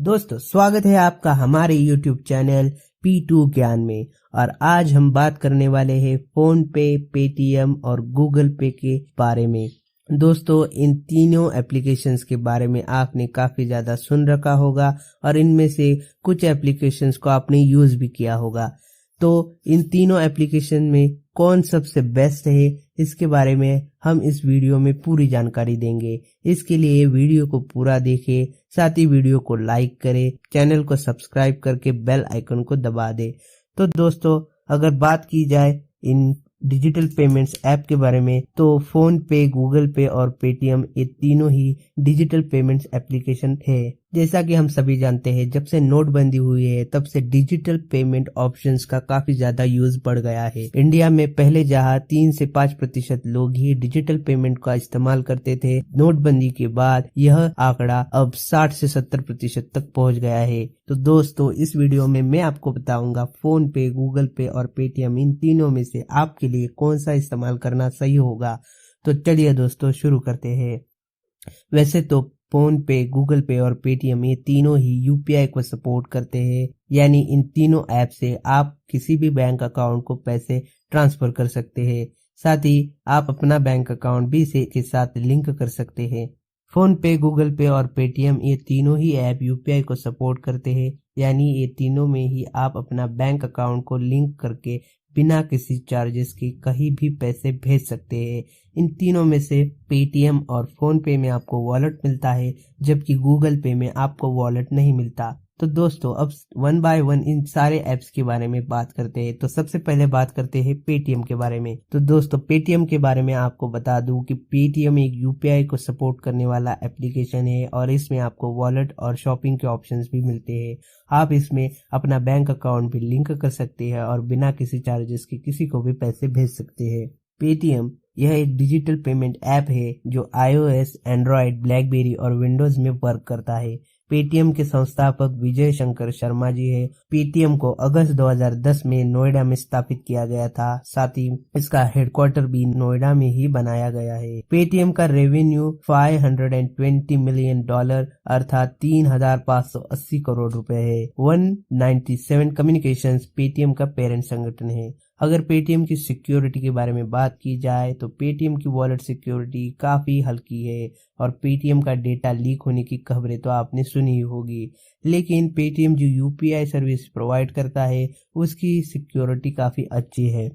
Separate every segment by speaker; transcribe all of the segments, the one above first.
Speaker 1: दोस्तों, स्वागत है आपका हमारे YouTube चैनल P2 ज्ञान में। और आज हम बात करने वाले हैं फोन पे, पेटीएम और गूगल पे के बारे में। दोस्तों, इन तीनों एप्लीकेशंस के बारे में आपने काफी ज्यादा सुन रखा होगा और इनमें से कुछ एप्लीकेशंस को आपने यूज भी किया होगा। तो इन तीनों एप्लीकेशन में कौन सबसे बेस्ट है, इसके बारे में हम इस वीडियो में पूरी जानकारी देंगे। इसके लिए वीडियो को पूरा देखें, साथ ही वीडियो को लाइक करें, चैनल को सब्सक्राइब करके बेल आइकन को दबा दें। तो दोस्तों, अगर बात की जाए इन डिजिटल पेमेंट्स ऐप के बारे में, तो फोन पे, गूगल पे और पेटीएम ये तीनों ही डिजिटल पेमेंट्स एप्लीकेशन है। जैसा कि हम सभी जानते हैं, जब से नोटबंदी हुई है तब से डिजिटल पेमेंट ऑप्शंस का काफी ज्यादा यूज बढ़ गया है। इंडिया में पहले जहां 3 से 5% लोग ही डिजिटल पेमेंट का इस्तेमाल करते थे, नोटबंदी के बाद यह आंकड़ा अब 60 से 70% तक पहुंच गया है। तो दोस्तों, इस वीडियो में मैं आपको बताऊंगा फोन पे, गूगल पे और पेटीएम, इन तीनों में से आपके लिए कौन सा इस्तेमाल करना सही होगा। तो चलिए दोस्तों, शुरू करते हैं। वैसे तो फोन पे, गूगल पे और पेटीएम ये तीनों ही यूपीआई को सपोर्ट करते हैं, यानी इन तीनों ऐप से आप किसी भी बैंक अकाउंट को पैसे ट्रांसफर कर सकते हैं। साथ ही आप अपना बैंक अकाउंट भी इसे के साथ लिंक कर सकते हैं। फोन पे, गूगल पे और पेटीएम ये तीनों ही ऐप यूपीआई को सपोर्ट करते हैं, यानी ये तीनों में ही आप अपना बैंक अकाउंट को लिंक करके बिना किसी चार्जेस के कहीं भी पैसे भेज सकते हैं। इन तीनों में से पेटीएम और फोन पे में आपको वॉलेट मिलता है, जबकि गूगल पे में आपको वॉलेट नहीं मिलता। तो दोस्तों, अब वन बाय वन इन सारे ऐप्स के बारे में बात करते हैं। तो सबसे पहले बात करते हैं पेटीएम के बारे में। तो दोस्तों, पेटीएम के बारे में आपको बता दूं कि पेटीएम एक यूपीआई को सपोर्ट करने वाला एप्लीकेशन है और इसमें आपको वॉलेट और शॉपिंग के ऑप्शंस भी मिलते हैं। आप इसमें अपना बैंक अकाउंट भी लिंक कर सकते हैं और बिना किसी चार्जेस के किसी को भी पैसे भेज सकते हैं। पेटीएम यह एक डिजिटल पेमेंट ऐप है जो iOS, एंड्रॉयड, ब्लैकबेरी और विंडोज में वर्क करता है। पेटीएम के संस्थापक विजय शंकर शर्मा जी है। पेटीएम को अगस्त 2010 में नोएडा में स्थापित किया गया था। साथ ही इसका हेडक्वार्टर भी नोएडा में ही बनाया गया है। पेटीएम का रेवेन्यू $520 मिलियन अर्थात 3,580 करोड़ रुपए है। 197 कम्युनिकेशंस पेटीएम का पेरेंट संगठन है। अगर पेटीएम की सिक्योरिटी के बारे में बात की जाए तो पेटीएम की वॉलेट सिक्योरिटी काफी हल्की है और पेटीएम का डेटा लीक होने की खबरें तो आपने सुनी ही होगी। लेकिन पेटीएम जो यूपीआई सर्विस प्रोवाइड करता है उसकी सिक्योरिटी काफी अच्छी है।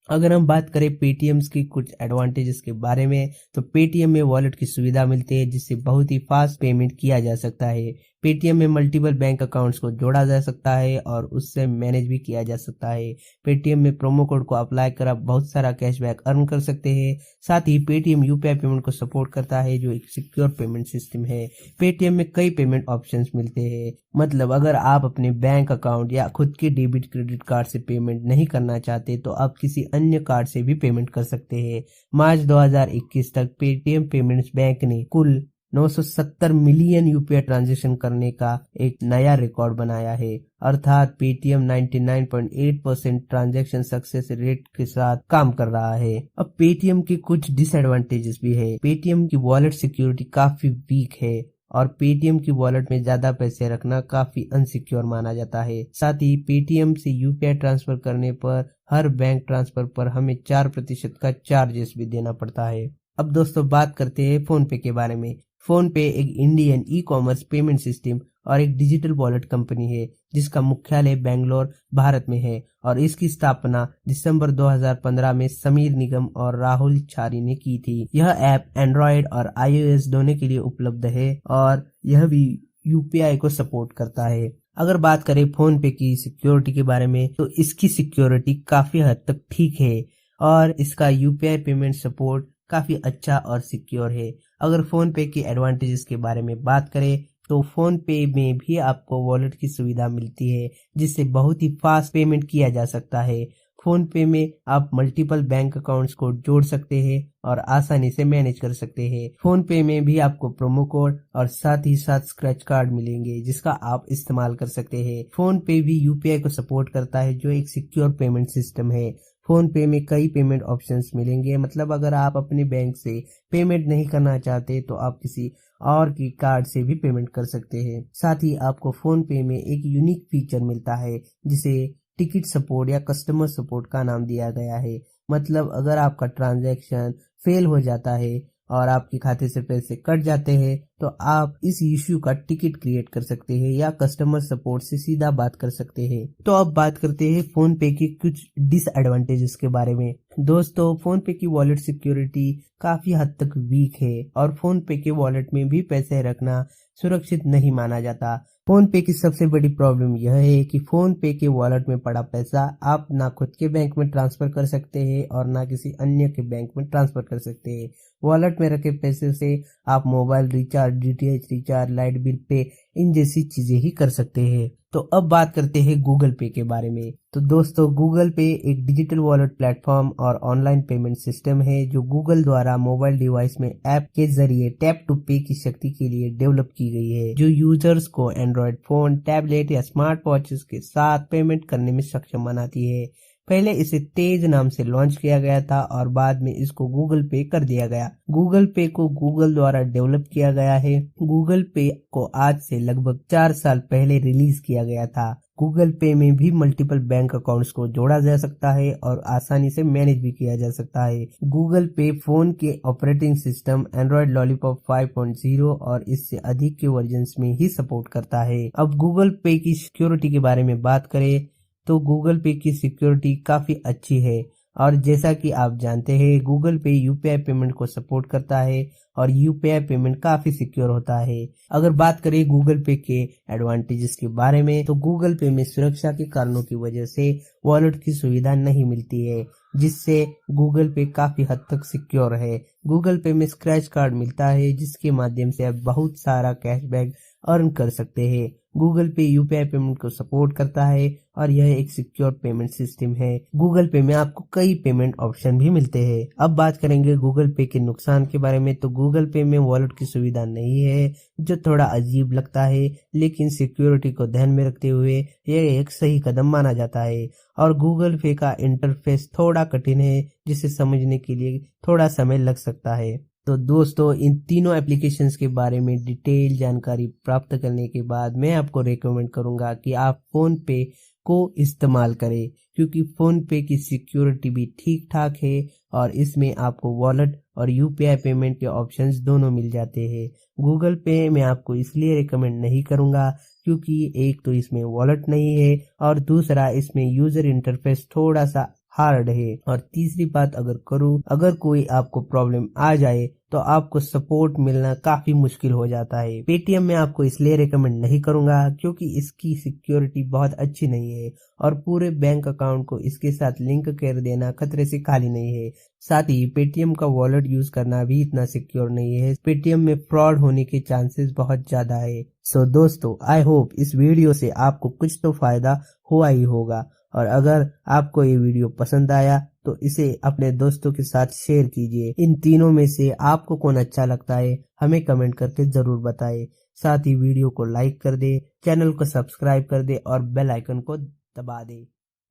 Speaker 1: अगर हम बात करें पेटीएम की कुछ एडवांटेजेस के बारे में, तो पेटीएम में वॉलेट की सुविधा मिलती है जिससे बहुत ही फास्ट पेमेंट किया जा सकता है। पेटीएम में मल्टीपल बैंक अकाउंट्स को जोड़ा जा सकता है और उससे मैनेज भी किया जा सकता है। पेटीएम में प्रोमो कोड को अप्लाई कर आप बहुत सारा कैशबैक अर्न कर सकते हैं। साथ ही पेटीएम यूपीआई पेमेंट को सपोर्ट करता है जो एक सिक्योर पेमेंट सिस्टम है। पेटीएम में कई पेमेंट ऑप्शंस मिलते हैं, मतलब अगर आप अपने बैंक अकाउंट या खुद के डेबिट क्रेडिट कार्ड से पेमेंट नहीं करना चाहते तो आप किसी अन्य कार्ड से भी पेमेंट कर सकते हैं। मार्च 2021 तक पेटीएम पेमेंट्स बैंक ने कुल 970 मिलियन यूपीआई ट्रांजैक्शन करने का एक नया रिकॉर्ड बनाया है, अर्थात पेटीएम 99.8% ट्रांजैक्शन सक्सेस रेट के साथ काम कर रहा है। अब पेटीएम के कुछ डिसएडवांटेजेस भी है। पेटीएम की वॉलेट सिक्योरिटी काफी वीक है और पेटीएम की वॉलेट में ज्यादा पैसे रखना काफी अनसिक्योर माना जाता है। साथ ही पेटीएम से यूपीआई ट्रांसफर करने पर हर बैंक ट्रांसफर पर हमें 4% का चार्जेस भी देना पड़ता है। अब दोस्तों, बात करते हैं फोन पे के बारे में। फोन पे एक Indian e commerce payment system और एक डिजिटल वॉलेट कंपनी है जिसका मुख्यालय बेंगलोर, भारत में है और इसकी स्थापना दिसंबर 2015 में समीर निगम और राहुल छारी ने की थी। यह ऐप एंड्रॉयड और iOS दोनों के लिए उपलब्ध है और यह भी यूपीआई को सपोर्ट करता है। अगर बात करें फोन पे की सिक्योरिटी के बारे में, तो इसकी सिक्योरिटी काफी हद तक ठीक है और इसका यूपीआई पेमेंट सपोर्ट काफी अच्छा और सिक्योर है। अगर फोन पे की एडवांटेजेस के बारे में बात करें तो फोन पे में भी आपको वॉलेट की सुविधा मिलती है जिससे बहुत ही फास्ट पेमेंट किया जा सकता है। फोन पे में आप मल्टीपल बैंक अकाउंट्स को जोड़ सकते हैं और आसानी से मैनेज कर सकते हैं। फोन पे में भी आपको प्रोमो कोड और साथ ही साथ स्क्रैच कार्ड मिलेंगे जिसका आप इस्तेमाल कर सकते हैं। फोन पे भी यूपीआई को सपोर्ट करता है जो एक सिक्योर पेमेंट सिस्टम है। फोन पे में कई पेमेंट ऑप्शंस मिलेंगे, मतलब अगर आप अपने बैंक से पेमेंट नहीं करना चाहते तो आप किसी और की कार्ड से भी पेमेंट कर सकते हैं। साथ ही आपको फोन पे में एक यूनिक फीचर मिलता है जिसे टिकट सपोर्ट या कस्टमर सपोर्ट का नाम दिया गया है। मतलब अगर आपका ट्रांजैक्शन फेल हो जाता है और आपके खाते से पैसे कट जाते हैं तो आप इस इश्यू का टिकट क्रिएट कर सकते हैं या कस्टमर सपोर्ट से सीधा बात कर सकते हैं। तो अब बात करते हैं फोन पे की कुछ डिसएडवांटेजेस के बारे में। दोस्तों, फोन पे की वॉलेट सिक्योरिटी काफी हद तक वीक है और फोन पे के वॉलेट में भी पैसे रखना सुरक्षित नहीं माना जाता। फोन पे की सबसे बड़ी प्रॉब्लम यह है कि फोन पे के वॉलेट में पड़ा पैसा आप ना खुद के बैंक में ट्रांसफर कर सकते हैं और ना किसी अन्य के बैंक में ट्रांसफर कर सकते हैं। वॉलेट में रखे पैसे से आप mobile recharge, DTH recharge, light bill pay इन जैसी चीजें ही कर सकते हैं। तो अब बात करते हैं गूगल पे के बारे में। तो दोस्तों, गूगल पे एक डिजिटल वॉलेट प्लेटफॉर्म और ऑनलाइन पेमेंट सिस्टम है जो गूगल द्वारा मोबाइल डिवाइस में ऐप के जरिए टैप टू पे की शक्ति के लिए डेवलप की गई है, जो यूजर्स को एंड्रॉयड फोन, टैबलेट या स्मार्ट वॉचेस के साथ पेमेंट करने में सक्षम बनाती है। पहले इसे तेज नाम से लॉन्च किया गया था और बाद में इसको गूगल पे कर दिया गया। गूगल पे को गूगल द्वारा डेवलप किया गया है। गूगल पे को आज से लगभग 4 साल पहले रिलीज किया गया था। गूगल पे में भी मल्टीपल बैंक अकाउंट्स को जोड़ा जा सकता है और आसानी से मैनेज भी किया जा सकता है। गूगल पे फोन के ऑपरेटिंग सिस्टम एंड्रॉयड लॉलीपॉप 5.0 और इससे अधिक के वर्जन्स में ही सपोर्ट करता है। अब गूगल पे की सिक्योरिटी के बारे में बात करें तो गूगल पे की सिक्योरिटी काफी अच्छी है और जैसा कि आप जानते हैं गूगल पे यूपीआई पेमेंट को सपोर्ट करता है और यूपीआई पेमेंट काफी सिक्योर होता है। अगर बात करें गूगल पे के एडवांटेजेस के बारे में तो गूगल पे में सुरक्षा के कारणों की वजह से वॉलेट की सुविधा नहीं मिलती है, जिससे गूगल पे काफी हद तक सिक्योर है। गूगल पे में स्क्रैच कार्ड मिलता है जिसके माध्यम से आप बहुत सारा कैशबैक अर्न कर सकते हैं। गूगल पे यूपीआई पेमेंट को सपोर्ट करता है और यह एक सिक्योर पेमेंट सिस्टम है। गूगल पे में आपको कई पेमेंट ऑप्शन भी मिलते हैं। अब बात करेंगे गूगल पे के नुकसान के बारे में। तो गूगल पे में वॉलेट की सुविधा नहीं है, जो थोड़ा अजीब लगता है, लेकिन सिक्योरिटी को ध्यान में रखते हुए यह एक सही कदम माना जाता है। और गूगल पे का इंटरफेस थोड़ा कठिन है, जिसे समझने के लिए थोड़ा समय लग सकता है। तो दोस्तों, इन तीनों एप्लीकेशंस के बारे में डिटेल जानकारी प्राप्त करने के बाद मैं आपको रेकमेंड करूंगा कि आप फोन पे को इस्तेमाल करें, क्योंकि फोन पे की सिक्योरिटी भी ठीक ठाक है और इसमें आपको वॉलेट और यूपीआई पेमेंट के ऑप्शंस दोनों मिल जाते हैं। गूगल पे मैं आपको इसलिए रेकमेंड नहीं करूंगा क्योंकि एक तो इसमें वॉलेट नहीं है और दूसरा इसमें यूजर इंटरफेस थोड़ा सा हार्ड है। और तीसरी बात अगर करूँ, अगर कोई आपको प्रॉब्लम आ जाए तो आपको सपोर्ट मिलना काफी मुश्किल हो जाता है। पेटीएम में आपको इसलिए रेकमेंड नहीं करूंगा क्योंकि इसकी सिक्योरिटी बहुत अच्छी नहीं है और पूरे बैंक अकाउंट को इसके साथ लिंक कर देना खतरे से खाली नहीं है। साथ ही पेटीएम का वॉलेट यूज करना भी इतना सिक्योर नहीं है। पेटीएम में फ्रॉड होने के चांसेस बहुत ज्यादा है। सो दोस्तों, आई होप इस वीडियो से आपको कुछ तो फायदा हुआ ही होगा और अगर आपको ये वीडियो पसंद आया तो इसे अपने दोस्तों के साथ शेयर कीजिए। इन तीनों में से आपको कौन अच्छा लगता है हमें कमेंट करके जरूर बताएं। साथ ही वीडियो को लाइक कर दे, चैनल को सब्सक्राइब कर दे और बेल आइकन को दबा दे।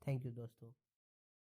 Speaker 1: थैंक यू दोस्तों।